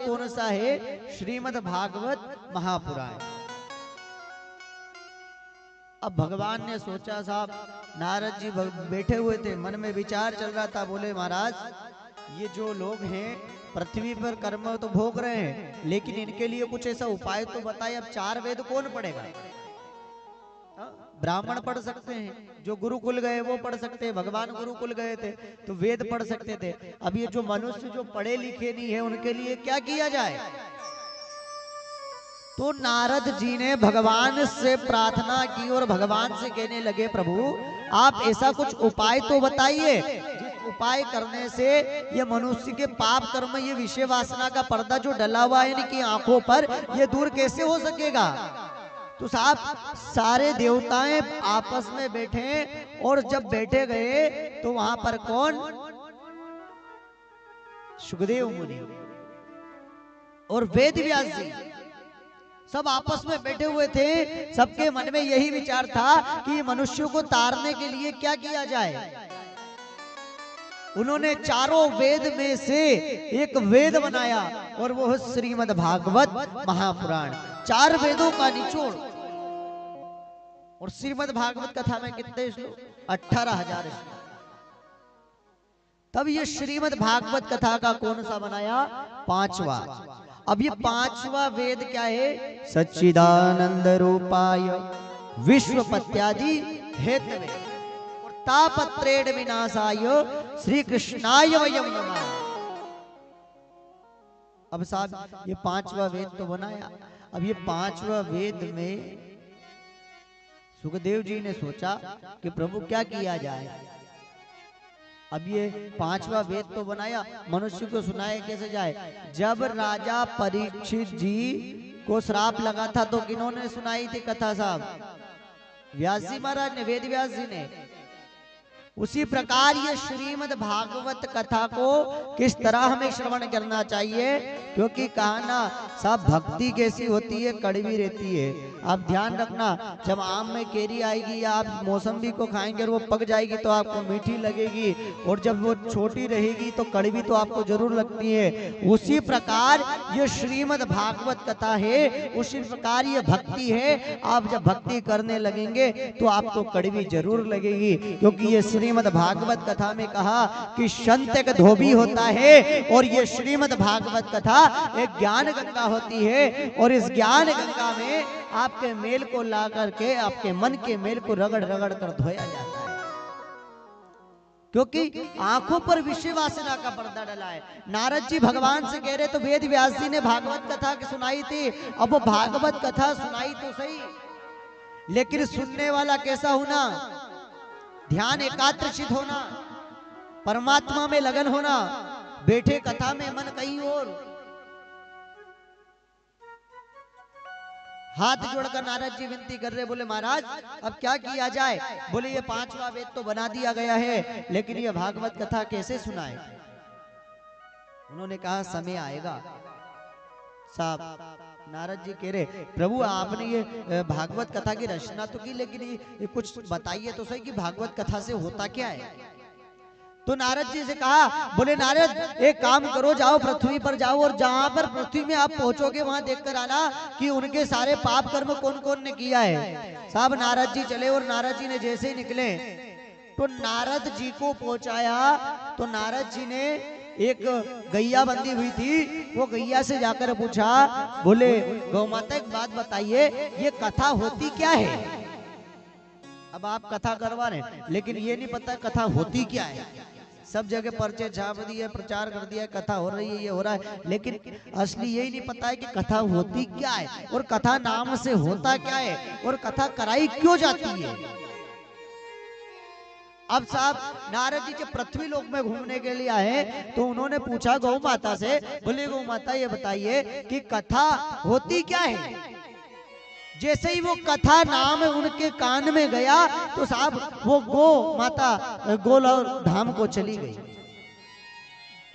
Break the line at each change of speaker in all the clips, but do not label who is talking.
कौन सा है? श्रीमद् भागवत महापुराण। अब भगवान ने सोचा, साहब नारद जी बैठे हुए थे, मन में विचार चल रहा था। बोले महाराज ये जो लोग हैं पृथ्वी पर कर्म तो भोग रहे हैं, लेकिन इनके लिए कुछ ऐसा उपाय तो बताए। अब 4 वेद कौन पढ़ेगा? ब्राह्मण पढ़ सकते हैं, जो गुरुकुल गए वो पढ़ सकते हैं, भगवान गुरुकुल गए थे तो वेद पढ़ सकते थे। अब ये जो मनुष्य जो पढ़े लिखे नहीं है उनके लिए क्या किया जाए? तो नारद जी ने भगवान से प्रार्थना की और भगवान से कहने लगे, प्रभु आप ऐसा कुछ उपाय तो बताइए जिस उपाय करने से ये मनुष्य के पाप कर्म, ये विषय वासना का पर्दा जो डला हुआ है इनकी आंखों पर, ये दूर कैसे हो सकेगा? तो साहब सारे देवताएं आपस में बैठे, और जब बैठे गए तो वहां पर कौन? सुखदेव मुनि और वेद व्यास जी सब आपस में बैठे हुए थे। सबके मन में यही विचार था कि मनुष्यों को तारने के लिए क्या किया जाए। उन्होंने चारों वेद में से एक वेद बनाया और वो है श्रीमद् भागवत महापुराण। 4 वेदों का निचोड़। और श्रीमद् भागवत कथा में कितने श्लोक? 18,000 श्लोक। तब ये श्रीमद् भागवत कथा का कौन सा बनाया? 5वां। अब ये 5वां वेद क्या है? सच्चिदानंद रूपाय विश्वपत्यादि हेतवे और तापत्रेण विनाशाय श्री कृष्णाय वयं नमः। अब साहब ये 5वां वेद तो बनाया। अब ये 5वां वेद में सुखदेव जी ने सोचा कि प्रभु क्या किया जाए। अब ये 5वां वेद तो बनाया, मनुष्य को सुनाए कैसे जाए? जब राजा परीक्षित जी को श्राप लगा था तो किन्होंने सुनाई थी कथा? साहब व्यास जी महाराज ने, वेद व्यास जी ने। उसी प्रकार ये श्रीमद् भागवत कथा को किस तरह हमें श्रवण करना चाहिए, क्योंकि कहा ना सब भक्ति कैसी होती है, कड़वी रहती है। आप ध्यान रखना, जब आम में केरी आएगी या आप मौसम्बी को खाएंगे और वो पक जाएगी तो आपको मीठी लगेगी, और जब वो छोटी रहेगी तो कड़वी तो आपको जरूर लगती है। उसी प्रकार ये श्रीमद् भागवत कथा है, उसी प्रकार ये भक्ति है। आप जब भक्ति करने लगेंगे तो आपको कड़वी जरूर लगेगी, क्योंकि ये श्रीमद् भागवत कथा में कहा कि संत एक धोबी होता है, और ये श्रीमद् भागवत कथा एक ज्ञान गंगा होती है। और इस ज्ञान गंगा में आपके मेल को ला करके, आपके मन के मेल को रगड़ रगड़ कर धोया जाता है, क्योंकि आंखों पर विषय वासना का पर्दा डला है। नारद जी भगवान से कह रहे तो वेद व्यास जी ने भागवत कथा सुनाई थी। अब वो भागवत कथा सुनाई तो सही, लेकिन सुनने वाला कैसा होना? ध्यान एकाग्रचित होना, परमात्मा में लगन होना, बैठे कथा में मन कहीं और। हाथ जोड़कर नारद जी विनती कर रहे, बोले महाराज अब क्या किया जाए? बोले ये 5वां वेद तो बना दिया गया है, लेकिन ये भागवत कथा कैसे सुनाए? उन्होंने कहा समय आएगा। साहब नारद जी कह रहे, प्रभु आपने ये भागवत कथा की रचना तो की, लेकिन ये कुछ बताइए तो सही कि भागवत कथा से होता क्या है? तो नारद जी से कहा, बोले नारद एक काम करो, जाओ पृथ्वी पर जाओ, और जहां पर पृथ्वी में आप पहुंचोगे वहां देखकर आना कि उनके सारे पाप कर्म कौन कौन ने किया है। साहब नारद जी चले, और नारद जी ने जैसे ही निकले तो नारद जी को पहुंचाया तो नारद जी ने एक गैया बंधी हुई थी, वो गैया से जाकर पूछा, बोले गौ माता एक बात बताइए, ये कथा होती क्या है? अब आप कथा करवा रहे हैं, लेकिन ये नहीं पता कथा होती क्या है। सब जगह पर्चे छाप दिए, प्रचार कर दिया, कथा हो रही है, ये हो रहा है, लेकिन असली यही नहीं पता है कि कथा होती क्या है, और कथा नाम से होता क्या है, और कथा कराई क्यों जाती है। अब साहब नारद जी जब पृथ्वी लोक में घूमने के लिए आए तो उन्होंने पूछा गौ माता से, बोले गौ माता ये बताइए कि कथा होती क्या है। जैसे ही वो कथा नाम उनके कान में गया तो साहब वो गौ माता गोलोक धाम को चली गई।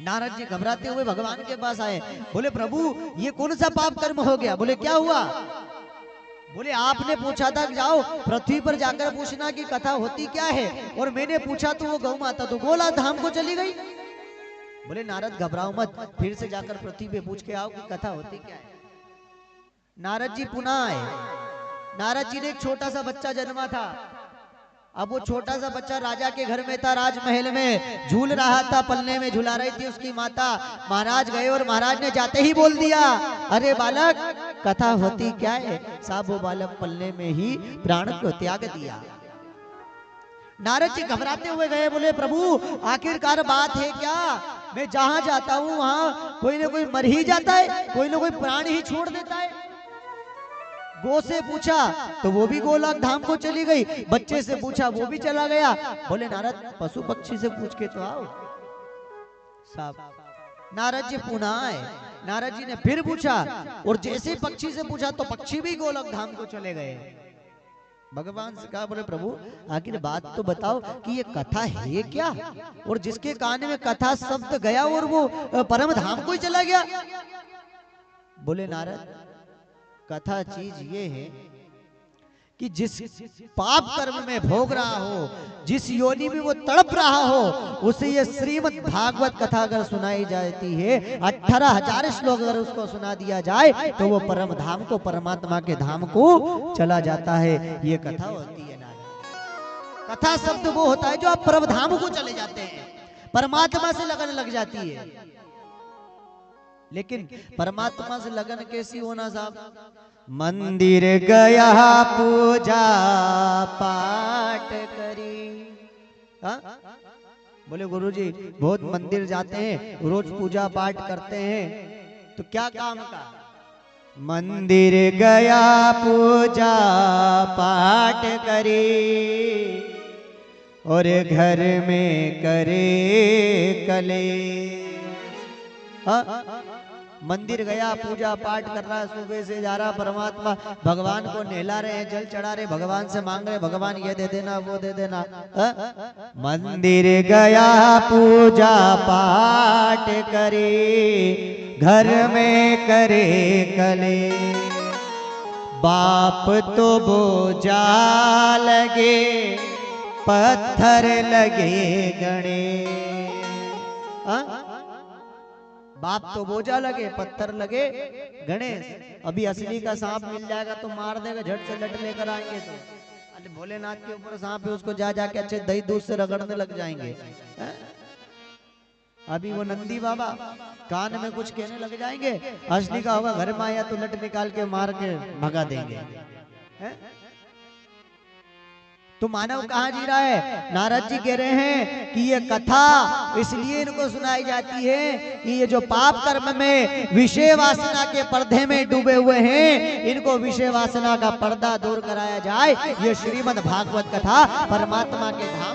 नारद जी घबराते हुए भगवान के पास आए, बोले प्रभु ये कौन सा पाप कर्म हो गया? बोले क्या हुआ? बोले आपने पूछा था जाओ पृथ्वी पर जाकर पूछना कि कथा होती क्या है, और मैंने पूछा तो वो गौ माता तो गोलोक धाम को चली गई। बोले नारद घबराओ मत, फिर से जाकर पृथ्वी पे पूछ के आओ कि कथा होती क्या है। नारद जी पुनः आए। नारद जी ने एक छोटा सा बच्चा जन्मा था। अब वो छोटा सा बच्चा राजा के घर में था, राजमहल में झूल रहा था, पलने में झुला रही थी उसकी माता। महाराज गए और महाराज ने जाते ही बोल दिया, अरे बालक कथा होती क्या है। साहब वो बालक पलने में ही प्राण को त्याग दिया। नारद जी घबराते हुए गए, बोले प्रभु आखिरकार बात है क्या। मैं जहां जाता हूं वहां कोई ना कोई मर ही जाता है, कोई ना कोई प्राण ही छोड़ देता है। गो से पूछा तो वो भी गोलोक धाम को चली गई, बच्चे से पूछा वो भी चला गया। बोले नारद पशु पक्षी से पूछ के तो आओ। साहब नारद जी पुनः आए। नारद जी ने फिर पूछा और जैसे पक्षी से पूछा तो पक्षी भी गोलोक धाम को चले गए। भगवान से कहा, बोले प्रभु आखिर बात तो बताओ कि ये कथा है क्या, और जिसके कान में कथा शब्द गया और वो परम धाम को ही चला गया। बोले नारद कथा चीज ये है कि जिस पाप कर्म में भोग रहा हो, जिस योनि में वो तड़प रहा हो, उसे ये श्रीमद् भागवत कथा अगर सुनाई जाती है, 18,000 श्लोक अगर उसको सुना दिया जाए तो वो परम धाम को, परमात्मा के धाम को चला जाता है। ये कथा होती है नारद। कथा शब्द वो होता है जो आप परम धाम को चले जाते हैं, परमात्मा से लगन लग जाती है। लेकिन परमात्मा से लगन कैसी होना साहब। मंदिर गया पूजा पाठ करी। हाँ? बोले गुरुजी बहुत मंदिर जाते हैं, रोज पूजा पाठ करते हैं, तो क्या काम का। मंदिर गया पूजा पाठ करी और घर में करे कले। मंदिर गया पूजा पाठ कर रहा है, सुबह से जा रहा, परमात्मा भगवान को नहला रहे हैं, जल चढ़ा रहे, भगवान से मांग रहे, भगवान ये दे देना वो दे देना। मंदिर गया पूजा पाठ करे घर में करे कले। बाप तो बोझा लगे पत्थर लगे गणे। बाप तो बोझा लगे पत्थर लगे गणेश। अभी असली का सांप मिल जाएगा तो मार देगा, झट से लट लेकर आएंगे तो। अरे भोलेनाथ के ऊपर सांप है, उसको जा जाके अच्छे दही दूध से रगड़ने लग जाएंगे। अभी वो नंदी बाबा कान में कुछ कहने लग जाएंगे, असली का होगा घर में आया तो लट निकाल के मार के भगा देंगे। तो मानव कहाँ जी रहा है। नारद जी कह रहे हैं कि ये कथा इसलिए इनको सुनाई जाती है कि ये जो पाप कर्म में विषय वासना के पर्दे में डूबे हुए हैं, इनको विषय वासना का पर्दा दूर कराया जाए। ये श्रीमद् भागवत कथा परमात्मा के धाम